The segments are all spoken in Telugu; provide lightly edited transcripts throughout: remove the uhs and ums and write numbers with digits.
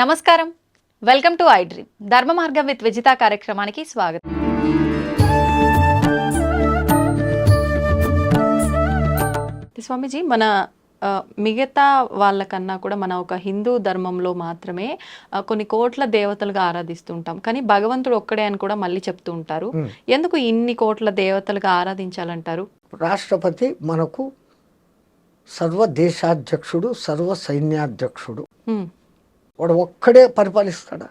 నమస్కారం, వెల్కమ్ టు ఐ డ్రీమ్ ధర్మ మార్గం విత్ విజిత కార్యక్రమానికి స్వాగతం. స్వామీజీ, మన మిగతా వాళ్ళకన్నా కూడా మన ఒక హిందూ ధర్మంలో మాత్రమే కొన్ని కోట్ల దేవతలుగా ఆరాధిస్తుంటాం, కానీ భగవంతుడు ఒక్కడే అని కూడా మళ్ళీ చెప్తూ ఉంటారు. ఎందుకు ఇన్ని కోట్ల దేవతలుగా ఆరాధించాలంటారు? రాష్ట్రపతి మనకు సర్వ దేశాధ్యక్షుడు, సర్వ సైన్యాధ్యక్షుడు. వాడు ఒక్కడే పరిపాలిస్తాడా?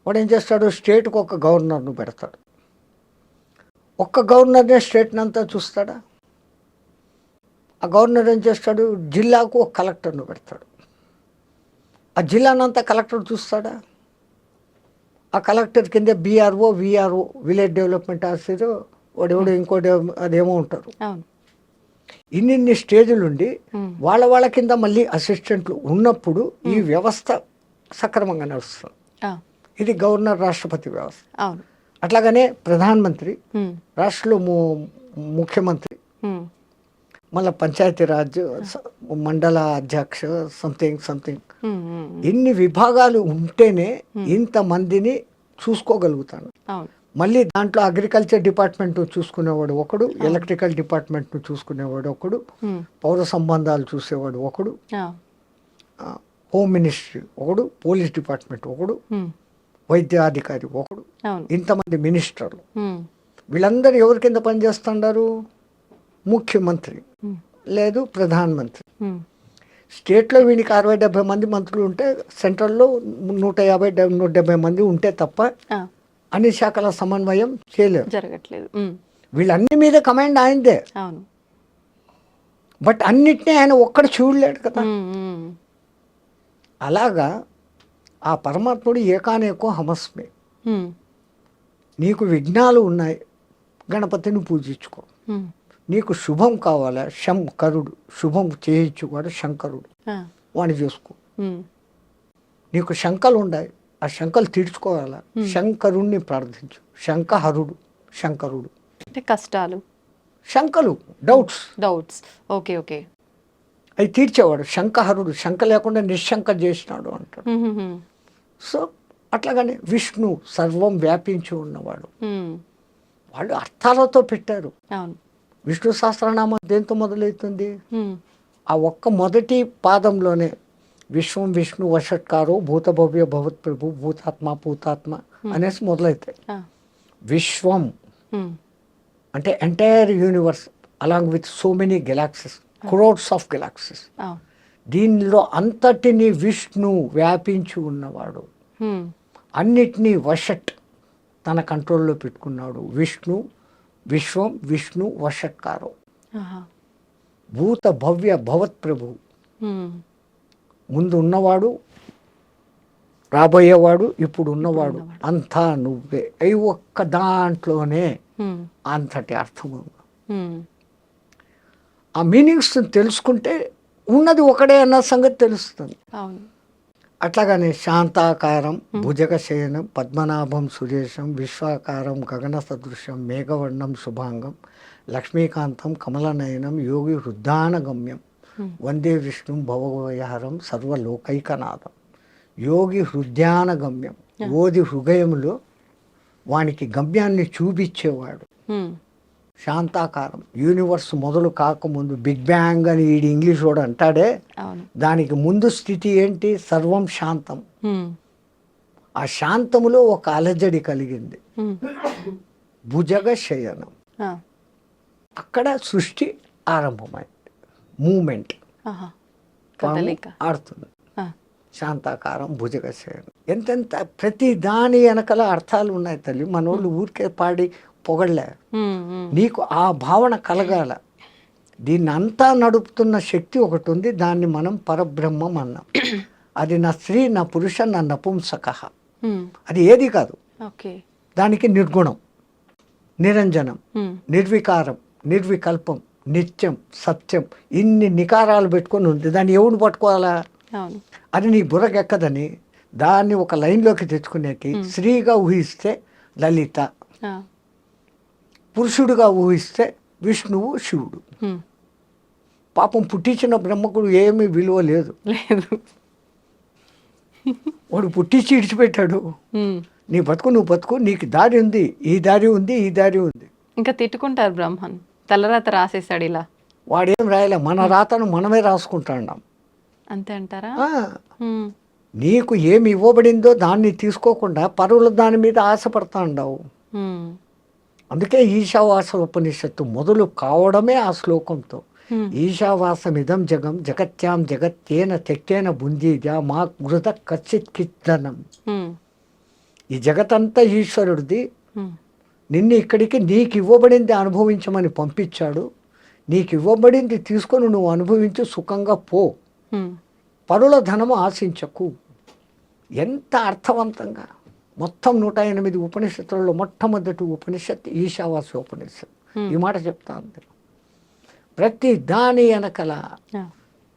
వాడు ఏం చేస్తాడు? స్టేట్కి ఒక గవర్నర్ను పెడతాడు. ఒక్క గవర్నర్నే స్టేట్ని అంతా చూస్తాడా? ఆ గవర్నర్ ఏం చేస్తాడు? జిల్లాకు ఒక కలెక్టర్ను పెడతాడు. ఆ జిల్లానంతా కలెక్టర్ చూస్తాడా? ఆ కలెక్టర్ కింద BRO, VRO, village development officer, వాడెవడో ఇంకోటి అదేమో ఉంటారు. ఇన్ని స్టేజులు ఉండి వాళ్ళ కింద మళ్ళీ అసిస్టెంట్లు ఉన్నప్పుడు ఈ వ్యవస్థ సక్రమంగా నడుస్తుంది. ఇది గవర్నర్ రాష్ట్రపతి వ్యవస్థ. అట్లాగనే ప్రధానమంత్రి, రాష్ట్రంలో ముఖ్యమంత్రి, మళ్ళీ పంచాయతీరాజ్, మండల అధ్యక్ష, సంథింగ్ ఇన్ని విభాగాలు ఉంటేనే ఇంతమందిని చూసుకోగలుగుతాను. మళ్ళీ దాంట్లో అగ్రికల్చర్ డిపార్ట్మెంట్ చూసుకునేవాడు ఒకడు, ఎలక్ట్రికల్ డిపార్ట్మెంట్ చూసుకునేవాడు ఒకడు, పౌర సంబంధాలు చూసేవాడు ఒకడు, హోమ్ మినిస్ట్రీ ఒకడు, పోలీస్ డిపార్ట్మెంట్ ఒకడు, వైద్యాధికారి ఒకడు, ఇంతమంది మినిస్టర్లు. వీళ్ళందరూ ఎవరి కింద పనిచేస్తున్నారు? ముఖ్యమంత్రి లేదు ప్రధానమంత్రి. స్టేట్లో వీనికి 60-70 మంది మంత్రులు ఉంటే, సెంట్రల్లో 150-170 మంది ఉంటే తప్ప అన్ని శాఖల సమన్వయం జరగట్లేదు. వీళ్ళన్ని మీద కమాండ్ ఆయనదే. బట్ అన్నిటినీ ఆయన ఒక్కడు చూడలేడు కదా. అలాగా ఆ పరమాత్ముడు ఏకానేకో హమస్మే. నీకు విఘ్నాలు ఉన్నాయి, గణపతిని పూజించుకో. నీకు శుభం కావాలా, శంకరుడు శుభం చేయించుకోడు, శంకరుడు వాడిని చూసుకో. నీకు శంకలు ఉన్నాయి, ఆ శంకలు తీర్చుకోవాలా, శంకరుణ్ణి ప్రార్థించు. శంకహరుడు, శంకరుడు అంటే కష్టాలు, శంకలు, డౌట్స్ ఓకే అవి తీర్చేవాడు శంకహరుడు. శంక లేకుండా నిశ్శంక చేసినాడు అంటాడు. సో అట్లాగనే విష్ణు సర్వం వ్యాపించి ఉన్నవాడు. వాళ్ళు అర్థాలతో పెట్టారు. విష్ణు సహస్రనామం దేంతో మొదలవుతుంది? ఆ ఒక్క మొదటి పాదంలోనే విశ్వం విష్ణు వషట్కారో భూత భవ్య భవత్ ప్రభు భూతాత్మ భూతాత్మ అనేసి మొదలవుతాయి. విశ్వం అంటే entire universe along with so many galaxies, crores of galaxies. దీనిలో అంతటిని విష్ణు వ్యాపించి ఉన్నవాడు. అన్నిటినీ వషట్ తన కంట్రోల్లో పెట్టుకున్నాడు. విష్ణు విశ్వం విష్ణు వషట్కారో భూత భవ్య భవత్ ప్రభు. ముందు ఉన్నవాడు, రాబోయేవాడు, ఇప్పుడు ఉన్నవాడు, అంతా నువ్వే. అవి ఒక్క దాంట్లోనే అంతటి అర్థము. ఆ మీనింగ్స్ తెలుసుకుంటే ఉన్నది ఒకడే అన్న సంగతి తెలుస్తుంది. అట్లాగనే శాంతాకారం భుజగశయనం పద్మనాభం సురేశం విశ్వాకారం గగన సదృశం మేఘవర్ణం శుభాంగం లక్ష్మీకాంతం కమలనయనం యోగి హృద్యానగమ్యం వందే విష్ణు భవభయహరం సర్వలోకైకనాథం. యోగి హృదయానగమ్యం, ఓది హృదయంలో వానికి గమ్యాన్ని చూపించేవాడు. శాంతాకారం, యూనివర్స్ మొదలు కాకముందు బిగ్ బ్యాంగ్ అని ఈడు ఇంగ్లీష్ వాడు అంటాడే, దానికి ముందు స్థితి ఏంటి? సర్వం శాంతం. ఆ శాంతములో ఒక అలజడి కలిగింది, భుజగ శయనం. అక్కడ సృష్టి ఆరంభమైంది, మూమెంట్ ఆడుతుంది. శాంతాకారం భుజగ శయనం. ఎంతెంత ప్రతి దాని వెనకల అర్థాలు ఉన్నాయి తల్లి. మనోళ్ళు ఊరికే పాడి పొగళ్ళే. నీకు ఆ భావన కలగాల. దీన్ని అంతా నడుపుతున్న శక్తి ఒకటి ఉంది, దాన్ని మనం పరబ్రహ్మం అన్నాం. అది నా స్త్రీ, నా పురుష, నా నపుంసక. అది ఏది కాదు. దానికి నిర్గుణం, నిరంజనం, నిర్వికారం, నిర్వికల్పం, నిత్యం, సత్యం, ఇన్ని నికారాలు పెట్టుకొని ఉంది. దాన్ని ఎవడు పట్టుకోవాలా? అది నీ బుర్రకెక్కదని దాన్ని ఒక లైన్లోకి తెచ్చుకునేకి స్త్రీగా ఊహిస్తే లలిత, పురుషుడుగా ఊహిస్తే విష్ణువు శివుడు. పాపం పుట్టించిన బ్రహ్మకుడు ఏమీ విలువ లేదు. వాడు పుట్టించి ఇడిచిపెట్టాడు. ఉమ్. నీ బతుకు నువ్వు బతుకు, నీకు దారి ఉంది, ఈ దారి ఉంది, ఈ దారి ఉంది. ఇంకా తిట్టుకుంటారు బ్రహ్మన్, తలరాత రాసేసాడు ఇలా. వాడేం రాయలే, మన రాతను మనమే రాసుకుంటున్నాం. అంతే అంటారా? ఆ, ఉమ్. నీకు ఏమి ఇవ్వబడిందో దాన్ని తీసుకోకుండా పరువుల దాని మీద ఆశపడతా ఉండవు. ఉమ్. అందుకే ఈశావాస ఉపనిషత్తు మొదలు కావడమే ఆ శ్లోకంతో. ఉమ్. ఈశావాసమిదం జగం జగత్యాం జగత్తేన తెక్కేన బుందీజ మా గృత కచ్చిత్ కిత్తనం. ఉమ్. ఈ జగతంతా ఈశ్వరుడిది. ఉమ్. నిన్ను ఇక్కడికి నీకు ఇవ్వబడింది అనుభవించమని పంపించాడు. నీకు ఇవ్వబడింది తీసుకొని నువ్వు అనుభవించు, సుఖంగా పో. ఉమ్. పరుల ధనము ఆశించకు. ఎంత అర్థవంతంగా మొత్తం 108 ఉపనిషత్తులలో మొట్టమొదటి ఉపనిషత్తు ఈశావాస్య ఉపనిషత్తు. ఈ మాట చెప్తా ఉంది. ప్రతి దాని వెనకల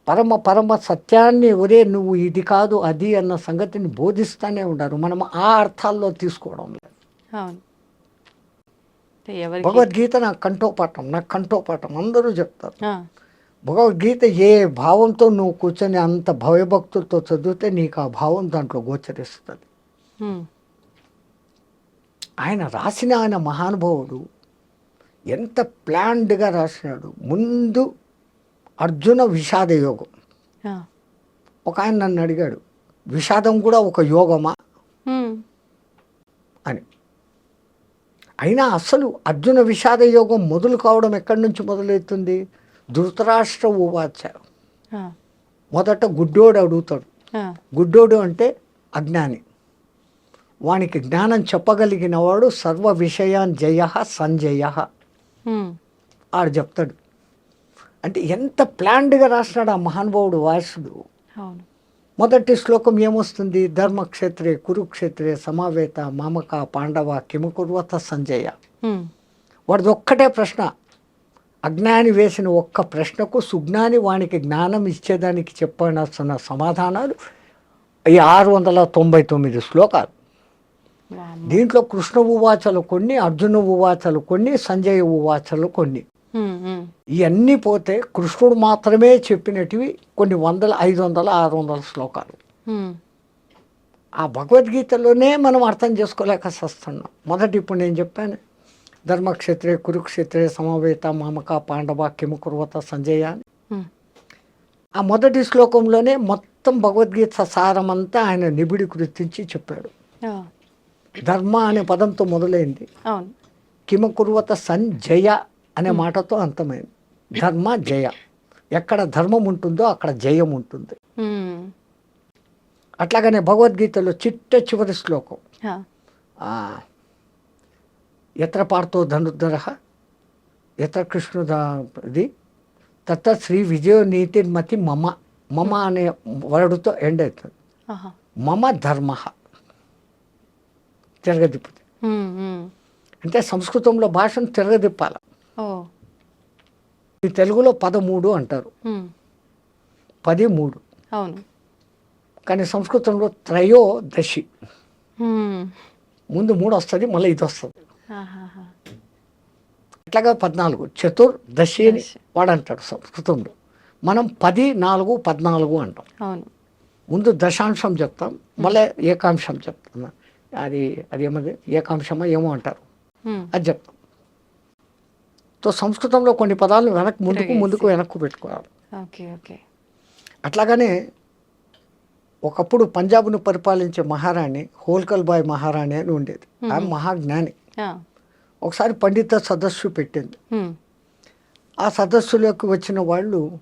పరమ పరమ సత్యాన్ని, ఒరే నువ్వు ఇది కాదు అది అన్న సంగతిని బోధిస్తూనే ఉన్నారు. మనం ఆ అర్థాల్లో తీసుకోవడం లేదు. అవును. ఎవరికి భగవద్గీత నాకు కంఠోపాఠం అందరూ చెప్తారు. ఆ. భగవద్గీత ఏ భావంతో నువ్వు కూర్చొని అంత భయభక్తులతో చదివితే నీకు ఆ భావం దాంట్లో గోచరిస్తుంది. ఉమ్. ఆయన రాసిన ఆయన మహానుభావుడు ఎంత ప్లాన్డ్గా రాసినాడు. ముందు అర్జున విషాద యోగం. ఆ. ఒక ఆయన నన్ను అడిగాడు, విషాదం కూడా ఒక యోగమా ఉమ్. అని. అయినా అసలు అర్జున విషాద యోగం మొదలు కావడం ఎక్కడి నుంచి మొదలవుతుంది? ధృతరాష్ట్ర ఉవాచ. ఆ. మొదట గుడ్డోడు అడుగుతాడు. ఆ. గుడ్డోడు అంటే అజ్ఞాని. వానికి జ్ఞానం చెప్పగలిగిన వాడు సర్వ విషయాన్ జయ సంజయ ఉమ్. ఆడు చెప్తాడు. అంటే ఎంత ప్లాన్డ్గా రాసినాడు ఆ మహానుభావుడు వాసుడు. అవును. మొదటి శ్లోకం ఏమొస్తుంది? ధర్మక్షేత్రే కురుక్షేత్రే సమావేత మామక పాండవ కిమకుర్వత సంజయ. ఉమ్. వాడిది ఒక్కటే ప్రశ్న. అజ్ఞాని వేసిన ఒక్క ప్రశ్నకు సుజ్ఞాని వానికి జ్ఞానం ఇచ్చేదానికి చెప్పాల్సిన సమాధానాలు ఈ 699 శ్లోకాలు. వామ్మో. దీంట్లో కృష్ణ ఉవాచలు కొన్ని, అర్జున ఉవాచలు కొన్ని, సంజయ ఉవాచలు కొన్ని. ఉమ్. ఉమ్. ఇవన్నీ పోతే కృష్ణుడు మాత్రమే చెప్పినటివి కొన్ని 100, 500, 600 శ్లోకాలు. ఉమ్. ఆ భగవద్గీతలోనే మనం అర్థం చేసుకోలేక వస్తున్నాం. మొదటి ఇప్పుడు నేను చెప్పాను, ధర్మక్షేత్రే కురుక్షేత్రే సమవేత మామక పాండవ కిమకుర్వత సంజయ అని. ఉమ్. ఆ మొదటి శ్లోకంలోనే మొత్తం భగవద్గీత సారమంతా ఆయన నిబిడి గుర్తించి చెప్పాడు. ఆ. ధర్మ అనే పదంతో మొదలైంది, అవును. కిమకుర్వత సంజయ అనే మాటతో అంతమైంది. ధర్మ జయ. ఎక్కడ ధర్మం ఉంటుందో అక్కడ జయం ఉంటుంది. ఉమ్. అట్లాగనే భగవద్గీతలో చిట్ట చివరి శ్లోకం, ఆ. ఎత్ర పార్థో ధనుర్ధర ఎత్ర కృష్ణుది తత్త శ్రీ విజయ నీతిర్మతి మమ. మమ అనే వర్డ్తో ఎండ్ అవుతుంది. ఆహా. మమ ధర్మ తిరగదిప్పుతుంది. ఉమ్. ఉమ్. అంటే సంస్కృతంలో భాషను తిరగదిప్పాల. ఓ. ఈ తెలుగులో 13 అంటారు, ఉమ్. 13. అవును. కానీ సంస్కృతంలో త్రయోదశి. ఉమ్. ముందు 3 వస్తుంది, మళ్ళీ ఇది వస్తుంది. ఆహాహా. అట్లాగా 14 చతుర్దశి అని దశి. వాడు అంటాడు సంస్కృతంలో. మనం 10, 4, 14 అంటాం. అవును. ముందు దశాంశం చెప్తాం, మళ్ళీ ఏకాంశం చెప్తాం. అది ఏమది ఏకాంశమా ఏమో అంటారు, ఉమ్. అది చెప్తాం. సో సంస్కృతంలో కొన్ని పదాలు ముందుకు తిరగేసి. ముందుకు వెనక్కు పెట్టుకోవాలి. ఓకే. ఓకే. అట్లాగనే ఒకప్పుడు పంజాబ్ను పరిపాలించే మహారాణి హోల్కల్ బాయ్ మహారాణి అని ఉండేది. ఆమె మహాజ్ఞాని. ఆ. ఒకసారి పండిత సదస్సు పెట్టింది. ఉమ్. ఆ సదస్సులోకి వచ్చిన వాళ్ళు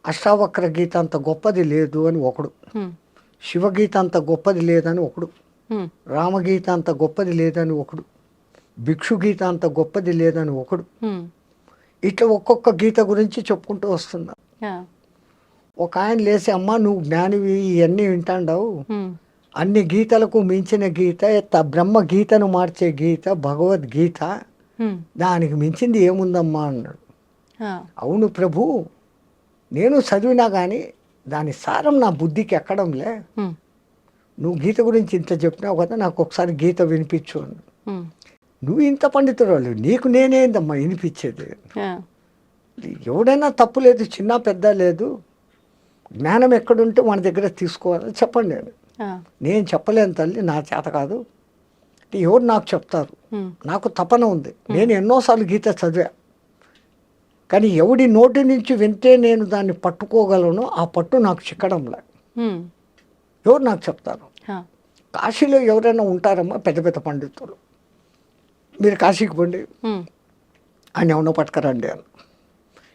అష్టావక్ర గీత అంత గొప్పది లేదు అని ఒకడు, ఉమ్. శివగీత అంత గొప్పది లేదని ఒకడు, ఉమ్. రామగీత అంత గొప్పది లేదని ఒకడు, భిక్షు గీత అంత గొప్పది లేదని ఒకడు. ఉమ్. ఇట్లా ఒక్కొక్క గీత గురించి చెప్పుకుంటూ వస్తున్నారు. ఆ. ఒక ఆయన లేసి, అమ్మ నువ్వు జ్ఞానివి ఇవన్నీ వింటాండావు, ఉమ్. అన్ని గీతలకు మించిన గీత, బ్రహ్మ గీతను మార్చే గీత భగవద్గీత, ఉమ్. దానికి మించింది ఏముందమ్మా అన్నాడు. ఆ. అవును ప్రభు, నేను చదివినా కానీ దాని సారం నా బుద్ధికి ఎక్కడంలే. ఉమ్. నువ్వు గీత గురించి ఇంత చెప్పినావు కదా, నాకు ఒకసారి గీత వినిపించు అన్నాడు. ఉమ్. నువ్వు ఇంత పండితురాలు, నీకు నేనేందమ్మా వినిపించేది? ఆ. ఎవడైనా తప్పు లేదు, చిన్న పెద్ద లేదు, జ్ఞానం ఎక్కడుంటే మన దగ్గర తీసుకోవాలని చెప్పండి నేను. ఆ. నేను చెప్పలేను తల్లి, నా చేత కాదు. అంటే ఎవరు నాకు చెప్తారు? నాకు తపన ఉంది. నేను ఎన్నోసార్లు గీత చదివా, కానీ ఎవడి నోటి నుంచి వింటే నేను దాన్ని పట్టుకోగలను, ఆ పట్టు నాకు చిక్కడంలే. ఎవరు నాకు చెప్తారు? కాశీలో ఎవరైనా ఉంటారమ్మా పెద్ద పెద్ద పండితులు, మీరు కాశీకి పోండి, ఆయన ఎవరో పట్టుకరండి అని.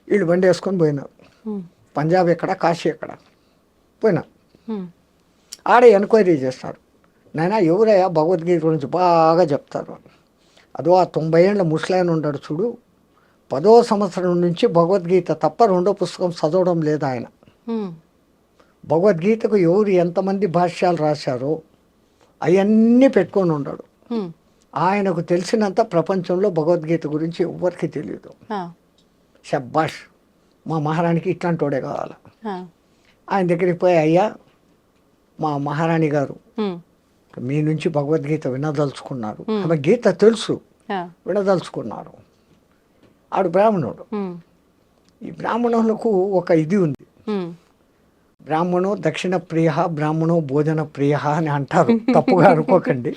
వీళ్ళు బండి వేసుకొని పోయినారు. పంజాబ్ ఎక్కడ, కాశీ ఎక్కడ పోయినా. ఆడ ఎంక్వైరీ చేస్తారు. నాయన ఎవరయ్యా భగవద్గీత గురించి బాగా చెప్తారు. అదో ఆ 90 ఏళ్ళ ముసలాయన ఉన్నాడు చూడు, 10వ సంవత్సరం నుంచి భగవద్గీత తప్ప రెండో పుస్తకం చదవడం లేదు ఆయన. భగవద్గీతకు ఎవరు ఎంతమంది భాష్యాలు రాశారో అవన్నీ పెట్టుకొని ఉన్నాడు. ఆయనకు తెలిసినంత ప్రపంచంలో భగవద్గీత గురించి ఎవరికి తెలియదు. షబ్బాష్, మా మహారాణికి ఇట్లాంటి వాడే కావాలి. ఆయన దగ్గరికి పోయి, అయ్యా మా మహారాణి గారు మీ నుంచి భగవద్గీత వినదలుచుకున్నారు, ఆమె గీత తెలుసు, వినదలుచుకున్నారు. ఆడు బ్రాహ్మణుడు. ఈ బ్రాహ్మణులకు ఒక ఇది ఉంది, బ్రాహ్మణో దక్షిణ ప్రియ, బ్రాహ్మణో భోజన ప్రియ అని అంటారు, తప్పుగా అనుకోకండి.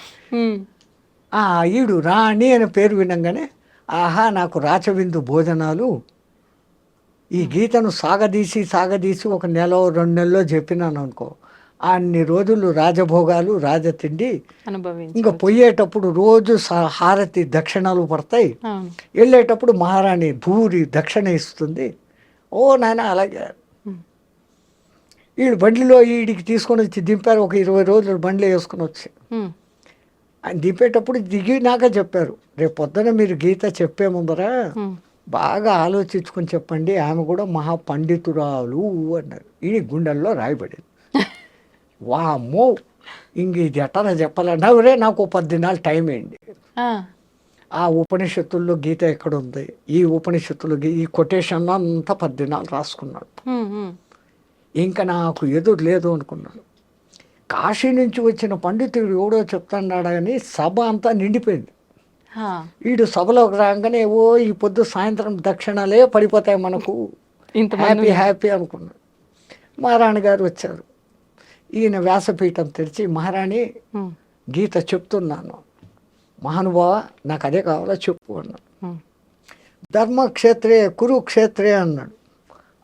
ఈడు రాణి అనే పేరు వినంగానే, ఆహా నాకు రాచవిందు భోజనాలు, ఈ గీతను సాగదీసి ఒక 1-2 నెలలో చెప్పినాను అనుకో, అన్ని రోజులు రాజభోగాలు, రాజతిండి, ఇంకా పోయేటప్పుడు రోజు హారతి దక్షిణాలు పడతాయి, వెళ్ళేటప్పుడు మహారాణి భూరి దక్షిణ ఇస్తుంది. ఓ నాయన అలాగే. వీడు బండిలో వీడికి తీసుకొని వచ్చి దింపారు. ఒక 20 రోజులు బండిలో వేసుకొని వచ్చి ఆయన దింపేటప్పుడు దిగినాక చెప్పారు, రేపు పొద్దున మీరు గీత చెప్పే ముందర బాగా ఆలోచించుకొని చెప్పండి, ఆమె కూడా మహా పండితురాలు అన్నారు. ఈ గుండెల్లో రాయబడింది. వామ్మో, ఇంక ఇది ఎట్టరా చెప్పాలన్నా, నాకు 10 దినాలు టైం అయింది. ఆ ఉపనిషత్తుల్లో గీత ఎక్కడుంది, ఈ ఉపనిషత్తులు ఈ కొటేషన్ అంతా 10 దినాలు రాసుకున్నాడు. ఇంకా నాకు ఎదురు లేదు అనుకున్నాడు. కాశీ నుంచి వచ్చిన పండితుడు ఎవడో చెప్తున్నాడు అని సభ అంతా నిండిపోయింది. వీడు సభలోకి రాగానే, ఓ ఈ పొద్దు సాయంత్రం దక్షిణాలే పడిపోతాయి మనకు, హ్యాపీ హ్యాపీ అనుకున్నాడు. మహారాణి గారు వచ్చారు. ఈయన వ్యాసపీఠం తెరిచి, మహారాణి గీత చెప్తున్నాను, మహానుభావ నాకు అదే కావాలో చెప్పు అన్నాడు. ధర్మక్షేత్రే కురుక్షేత్రే అన్నాడు.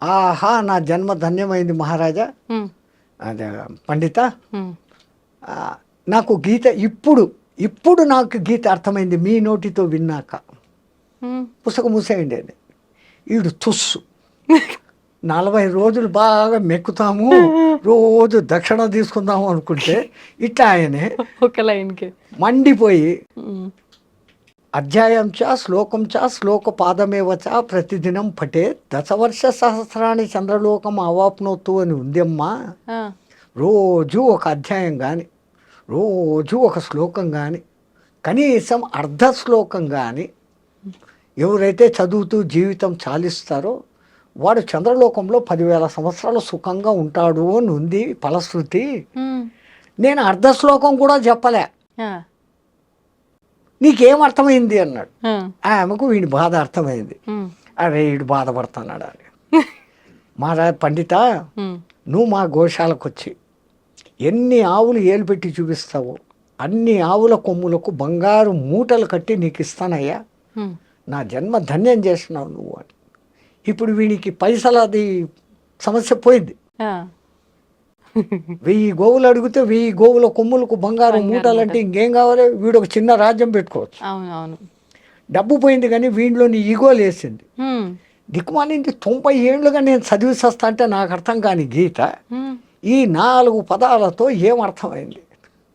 ఆహా నా జన్మ ధన్యమైంది మహారాజా, అదే పండిత, నాకు గీత ఇప్పుడు నాకు గీత అర్థమైంది మీ నోటితో విన్నాక. పుస్తకం మూసేయండి అని. వీడు తుస్సు 40 రోజులు బాగా మెక్కుతాము, రోజు దక్షిణ తీసుకుందాము అనుకుంటే ఇట్లా ఆయనే ఒక లైన్కి మండిపోయి, అధ్యాయం చ శ్లోకం చ శ్లోక పాదమేవ చ ప్రతిదినం పటే దశవర్ష సహస్రాన్ని చంద్రలోకం అవాప్నోతు అని ఉందమ్మా. రోజు ఒక అధ్యాయం కానీ, రోజు ఒక శ్లోకం కానీ, కనీసం అర్ధ శ్లోకం కానీ ఎవరైతే చదువుతూ జీవితం చాలిస్తారో వాడు చంద్రలోకంలో 10,000 సంవత్సరాలు సుఖంగా ఉంటాడు అని ఉంది ఫలశ్రుతి. నేను అర్ధ శ్లోకం కూడా చెప్పలే, నీకేం అర్థమైంది అన్నాడు. ఆమెకు వీడి బాధ అర్థమైంది. అరే వీడు బాధపడుతున్నాడు అని. మహారాజ్ పండిత, నువ్వు మా గోశాలకు వచ్చి ఎన్ని ఆవులు ఏలు పెట్టి చూపిస్తావో అన్ని ఆవుల కొమ్ములకు బంగారు మూటలు కట్టి నీకు ఇస్తానయ్యా, నా జన్మ ధన్యం చేస్తున్నావు నువ్వు అని. ఇప్పుడు వీనికి పైసలది సమస్య పోయింది. 1000 గోవులు అడిగితే 1000 గోవుల కొమ్ములకు బంగారు మూటలు అంటే ఇంకేం కావాలి, వీడు ఒక చిన్న రాజ్యం పెట్టుకోవచ్చు. డబ్బు పోయింది కానీ వీడిలోని ఈగో లేసింది. దిక్కుమాలింది 90 ఏళ్ళుగా నేను చదివి వస్తా అంటే నాకు అర్థం కాని గీత ఈ 4 పదాలతో ఏం అర్థమైంది.